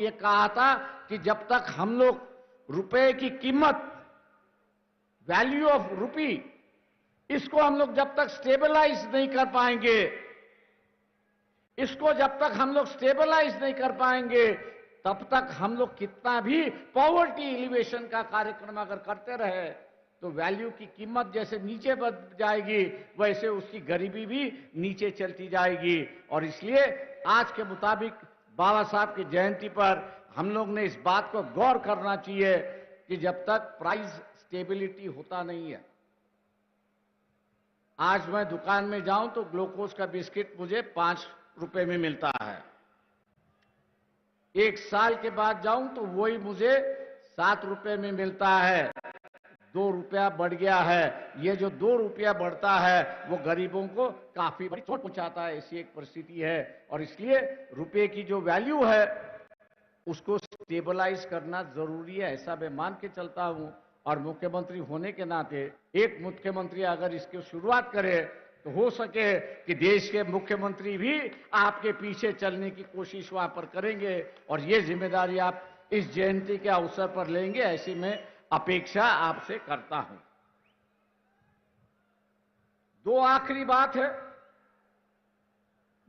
ये कहा था कि जब तक हम लोग रुपए की कीमत, वैल्यू ऑफ रुपी, इसको हम लोग जब तक स्टेबलाइज नहीं कर पाएंगे, इसको जब तक हम लोग स्टेबलाइज नहीं कर पाएंगे, तब तक हम लोग कितना भी पॉवर्टी एलिवेशन का कार्यक्रम अगर करते रहे तो वैल्यू की कीमत जैसे नीचे बढ़ जाएगी, वैसे उसकी गरीबी भी नीचे चलती जाएगी। और इसलिए आज के मुताबिक बाबा साहब की जयंती पर हम लोग ने इस बात को गौर करना चाहिए कि जब तक प्राइस स्टेबिलिटी होता नहीं है, आज मैं दुकान में जाऊं तो ग्लूकोज का बिस्किट मुझे 5 रुपए में मिलता है, एक साल के बाद जाऊं तो वही मुझे 7 रुपए में मिलता है, 2 रुपया बढ़ गया है। ये जो 2 रुपया बढ़ता है वो गरीबों को काफी बड़ी चोट पहुंचाता है, ऐसी एक परिस्थिति है। और इसलिए रुपए की जो वैल्यू है उसको स्टेबलाइज करना जरूरी है, ऐसा मैं मान के चलता हूं। और मुख्यमंत्री होने के नाते एक मुख्यमंत्री अगर इसकी शुरुआत करे तो हो सके कि देश के मुख्यमंत्री भी आपके पीछे चलने की कोशिश वहां पर करेंगे, और ये जिम्मेदारी आप इस जयंती के अवसर पर लेंगे, ऐसी मैं अपेक्षा आपसे करता हूं। 2 आखिरी बात है,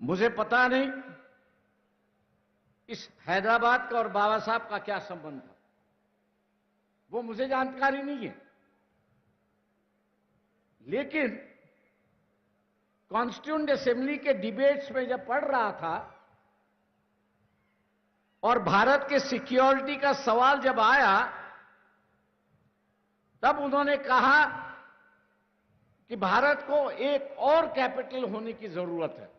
मुझे पता नहीं इस हैदराबाद का और बाबा साहब का क्या संबंध था, वो मुझे जानकारी नहीं है, लेकिन कॉन्स्टिट्यूएंट असेंबली के डिबेट्स में जब पढ़ रहा था और भारत के सिक्योरिटी का सवाल जब आया, तब उन्होंने कहा कि भारत को एक और कैपिटल होने की जरूरत है,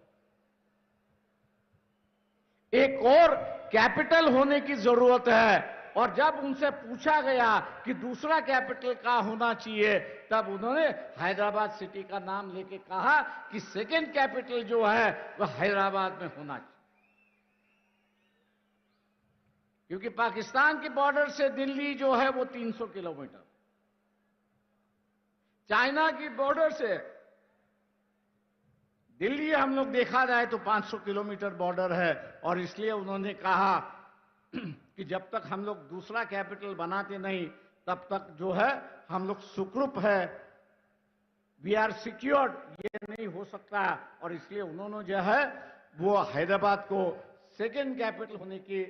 एक और कैपिटल होने की जरूरत है। और जब उनसे पूछा गया कि दूसरा कैपिटल कहां होना चाहिए, तब उन्होंने हैदराबाद सिटी का नाम लेके कहा कि सेकंड कैपिटल जो है वह हैदराबाद में होना चाहिए, क्योंकि पाकिस्तान के बॉर्डर से दिल्ली जो है वो 300 किलोमीटर, चाइना की बॉर्डर से दिल्ली हम लोग देखा जाए तो 500 किलोमीटर बॉर्डर है। और इसलिए उन्होंने कहा कि जब तक हम लोग दूसरा कैपिटल बनाते नहीं, तब तक जो है हम लोग सुखरूप है, वी आर सिक्योर्ड, ये नहीं हो सकता। और इसलिए उन्होंने जो है वो हैदराबाद को सेकंड कैपिटल होने की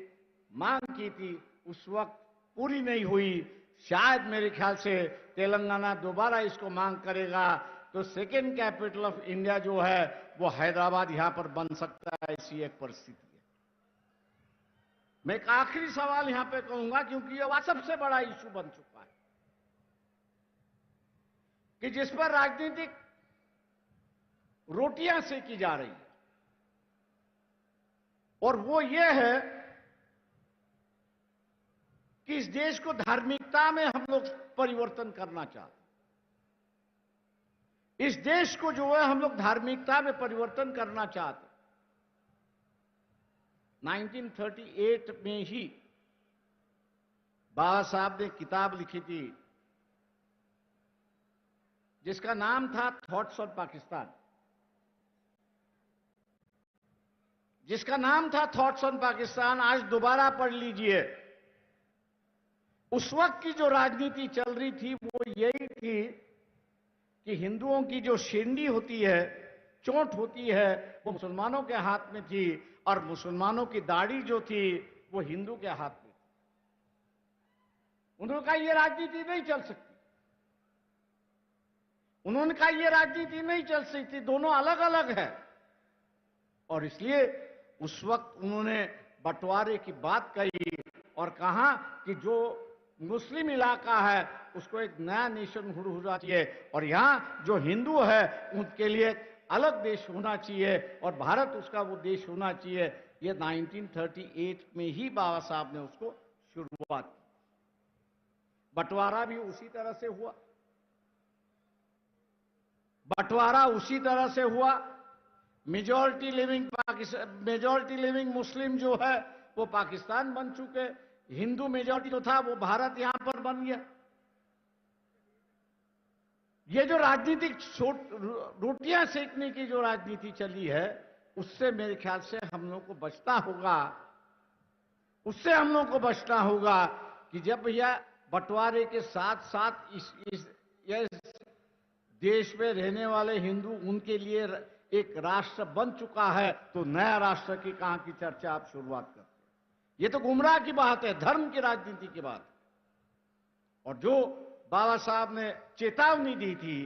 मांग की थी, उस वक्त पूरी नहीं हुई। शायद मेरे ख्याल से तेलंगाना दोबारा इसको मांग करेगा तो सेकंड कैपिटल ऑफ इंडिया जो है वो हैदराबाद यहां पर बन सकता है, ऐसी एक परिस्थिति है। मैं एक आखिरी सवाल यहां पे कहूंगा, क्योंकि यह सबसे बड़ा इशू बन चुका है कि जिस पर राजनीतिक रोटियां सेकी जा रही है, और वो ये है कि इस देश को धार्मिकता में हम लोग परिवर्तन करना चाहते हैं। इस देश को जो है हम लोग धार्मिकता में परिवर्तन करना चाहते हैं। 1938 में ही बाबा साहब ने किताब लिखी थी जिसका नाम था थॉट्स ऑन पाकिस्तान, जिसका नाम था थॉट्स ऑन पाकिस्तान। आज दोबारा पढ़ लीजिए। उस वक्त की जो राजनीति चल रही थी वो यही थी कि हिंदुओं की जो शेंडी होती है, चोट होती है, वो मुसलमानों के हाथ में थी, और मुसलमानों की दाढ़ी जो थी वो हिंदू के हाथ में थी। उन्होंने कहा ये राजनीति नहीं चल सकती, उन्होंने कहा ये राजनीति नहीं चल सकती, दोनों अलग अलग है। और इसलिए उस वक्त उन्होंने बंटवारे की बात कही और कहा कि जो मुस्लिम इलाका है उसको एक नया नेशन होना चाहिए, और यहां जो हिंदू है उनके लिए अलग देश होना चाहिए, और भारत उसका वो देश होना चाहिए। ये 1938 में ही बाबा साहब ने उसको शुरुआत की। बंटवारा भी उसी तरह से हुआ, बंटवारा उसी तरह से हुआ। मेजॉरिटी लिविंग मुस्लिम जो है वो पाकिस्तान बन चुके, हिंदू मेजॉरिटी जो था वो भारत यहां पर बन गया। ये जो राजनीतिक रोटियां सेकने की जो राजनीति चली है, उससे मेरे ख्याल से हम लोग को बचना होगा। उससे हम लोग को बचना होगा कि जब भैया बंटवारे के साथ साथ इस देश में रहने वाले हिंदू उनके लिए एक राष्ट्र बन चुका है, तो नया राष्ट्र की कहां की चर्चा आप शुरुआत करते हैं? ये तो गुमराह की बात है, धर्म की राजनीति की बात है। और जो बाबा साहब ने चेतावनी दी थी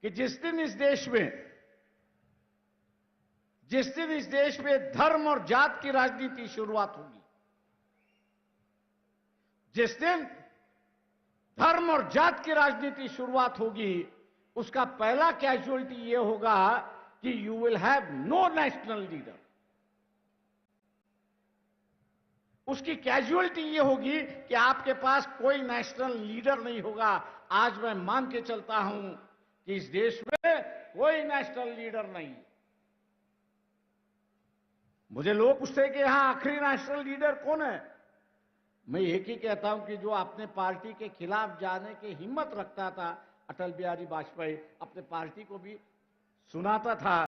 कि जिस दिन इस देश में धर्म और जात की राजनीति शुरुआत होगी, जिस दिन धर्म और जात की राजनीति शुरुआत होगी, उसका पहला कैजुअलिटी यह होगा कि you will have no national leader. उसकी कैजुअलिटी यह होगी कि आपके पास कोई नेशनल लीडर नहीं होगा। आज मैं मान के चलता हूं कि इस देश में कोई नेशनल लीडर नहीं। मुझे लोग पूछते हैं कि यहां आखिरी नेशनल लीडर कौन है। मैं एक ही कहता हूं कि जो अपने पार्टी के खिलाफ जाने की हिम्मत रखता था, अटल बिहारी वाजपेयी अपने पार्टी को भी सुनाता था